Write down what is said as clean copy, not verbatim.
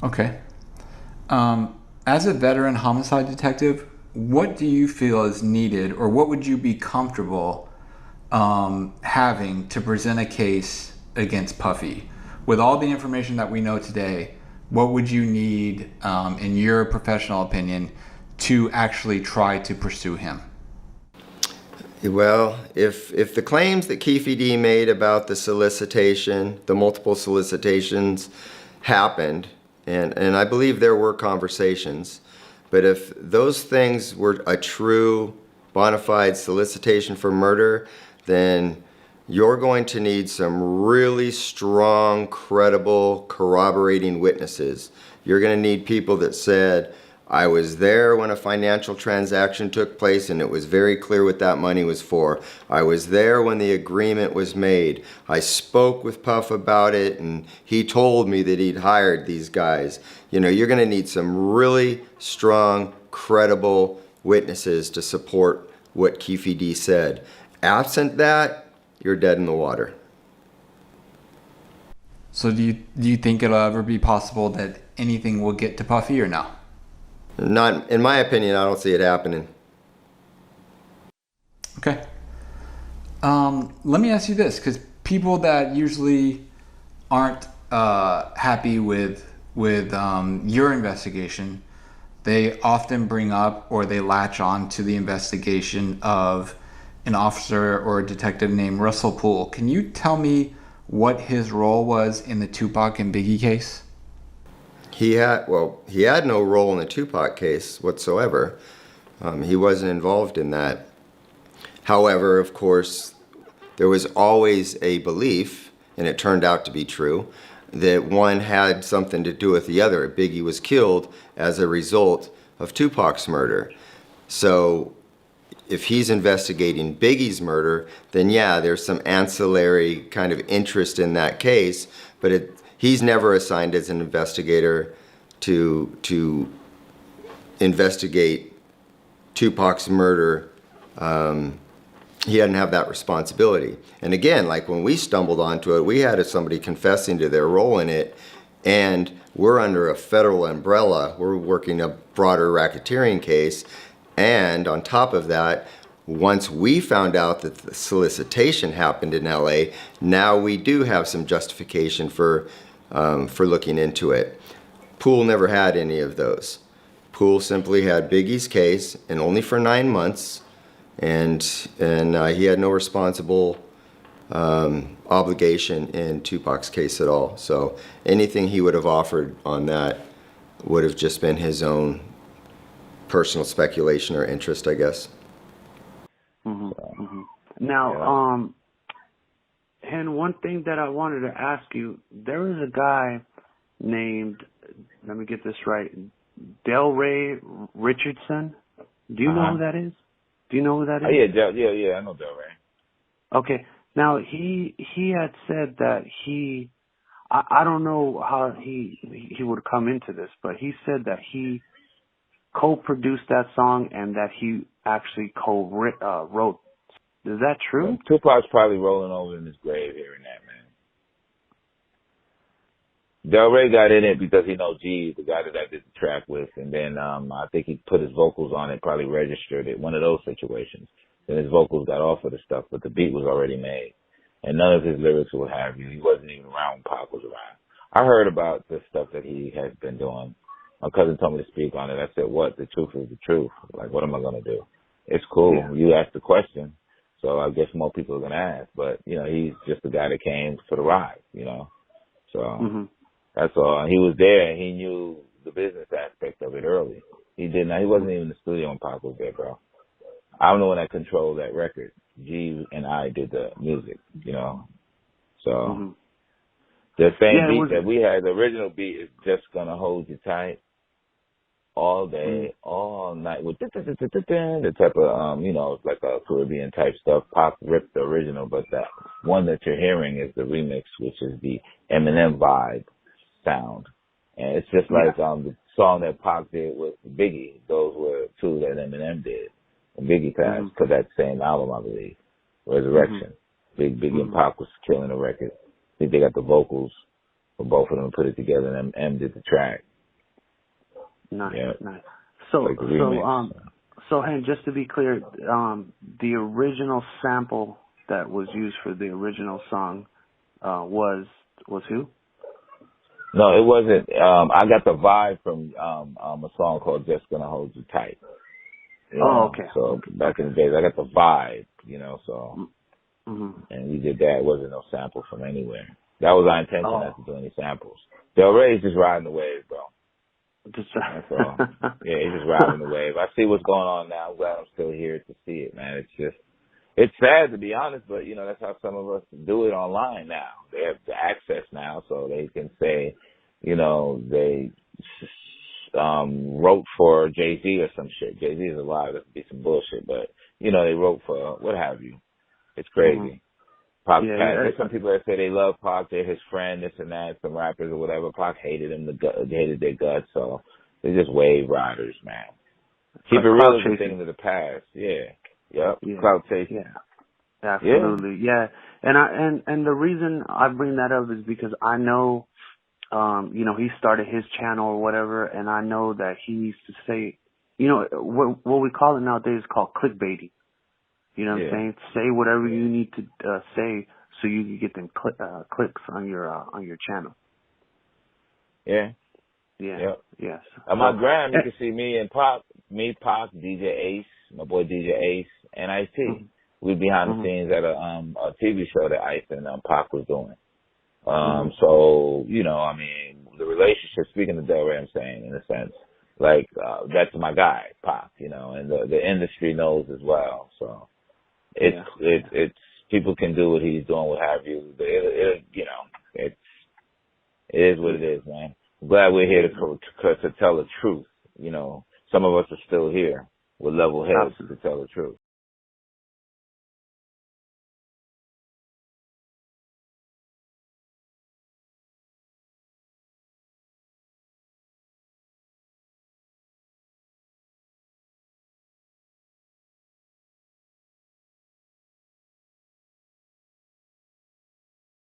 Okay. As a veteran homicide detective, what do you feel is needed, or what would you be comfortable having to present a case against Puffy? With all the information that we know today, what would you need, in your professional opinion, to actually try to pursue him? Well, if the claims that Keefe D made about the solicitation, the multiple solicitations happened, and I believe there were conversations, but if those things were a true bona fide solicitation for murder, then you're going to need some really strong, credible, corroborating witnesses. You're going to need people that said, I was there when a financial transaction took place and it was very clear what that money was for. I was there when the agreement was made. I spoke with Puff about it and he told me that he'd hired these guys. You know, you're going to need some really strong, credible witnesses to support what Keefe D said. Absent that, you're dead in the water. So do you think it'll ever be possible that anything will get to Puffy, or no? Not, in my opinion, I don't see it happening. Okay. Let me ask you this, because people that usually aren't happy with your investigation, they often bring up, or they latch on to the investigation of an officer or a detective named Russell Poole. Can you tell me what his role was in the Tupac and Biggie case? He had no role in the Tupac case whatsoever. He wasn't involved in that. However, of course, there was always a belief, and it turned out to be true, that one had something to do with the other. Biggie was killed as a result of Tupac's murder. So if he's investigating Biggie's murder, then yeah, there's some ancillary kind of interest in that case, but he's never assigned as an investigator to investigate Tupac's murder. He didn't have that responsibility. And again, like when we stumbled onto it, we had somebody confessing to their role in it, and we're under a federal umbrella. We're working a broader racketeering case. And on top of that, once we found out that the solicitation happened in LA, now we do have some justification for looking into it. Poole never had any of those. Poole simply had Biggie's case, and only for 9 months, and he had no responsible obligation in Tupac's case at all. So anything he would have offered on that would have just been his own personal speculation or interest, I guess. Now, and one thing that I wanted to ask you, there is a guy named, let me get this right, Delray Richardson. Do you know who that is? Do you know who that is? Oh, yeah, I know Delray. Okay. Now, he had said that I don't know how he would come into this, but he said that he co-produced that song and that he actually wrote. Is that true? Tupac's probably rolling over in his grave hearing that, man. Del Rey got in it because he knows G, the guy that I did the track with, and then I think he put his vocals on it, probably registered it, one of those situations. Then his vocals got off of the stuff, but the beat was already made. And none of his lyrics would have you. He wasn't even around when Pac was around. I heard about the stuff that he has been doing. My cousin told me to speak on it. I said, what? The truth is the truth. Like, what am I going to do? It's cool. Yeah. You asked the question, so I guess more people are going to ask. But, you know, he's just the guy that came for the ride, you know. So that's all. He was there, and he knew the business aspect of it early. He didn't. He wasn't even in the studio when Pac was there, bro. I'm the one that controlled that record. G and I did the music, you know. So the same beat that we had, the original beat, is Just Gonna Hold You Tight all day, all night, with the type of, you know, it's like a Caribbean type stuff. Pop ripped the original, but that one that you're hearing is the remix, which is the Eminem vibe sound. And it's just like the song that Pac did with Biggie. Those were two that Eminem did. And Biggie passed to that same album, I believe, Resurrection. Biggie and Pac was killing the record. I think they got the vocals for both of them and put it together, and M did the track. Nice, Yeah. nice. So, Like the remix. so, Hank, just to be clear, the original sample that was used for the original song, was who? No, it wasn't. I got the vibe from a song called "Just Gonna Hold You Tight." You Oh, know, okay. so back in the days, I got the vibe. You know, so Mm-hmm. and we did that. It wasn't no sample from anywhere. That was our intention, Oh, not to do any samples. Del Rey's just riding the wave, bro. just That's all. Yeah, he's just riding the wave. I see what's going on now. I'm glad I'm still here to see it, man. It's sad to be honest, but you know, that's how some of us do it online now. They have the access now, so they can say, you know, they wrote for Jay-Z or some shit. Jay-Z is alive. That could be some bullshit, but you know, they wrote for what have you. It's crazy. Pac, there's some people that say they love Pac, they're his friend, this and that, some rappers or whatever. Pac hated him, hated their guts, so they're just wave riders, man. Keep it real is a thing of the past. Yeah. Yep. Yeah. Cloud chasing. Yeah. Absolutely. Yeah. And the reason I bring that up is because I know, you know, he started his channel or whatever, and I know that he used to say, you know, what we call it nowadays is called clickbaiting. You know what I'm saying? Say whatever you need to say so you can get them clicks on your channel. Yeah. Yeah. Yep. Yes. On my gram, you can see me and Pac, DJ Ace, my boy DJ Ace, and Ice-T. Mm-hmm. We behind the scenes at a TV show that Ice and Pac was doing. So, you know, I mean, the relationship, speaking of Del Rey, I'm saying, in a sense, like, that's my guy, Pac, you know, and the industry knows as well. So it's people can do what he's doing, what have you. You know, it is what it is, man. I'm glad we're here to tell the truth. You know, some of us are still here with level heads to tell the truth.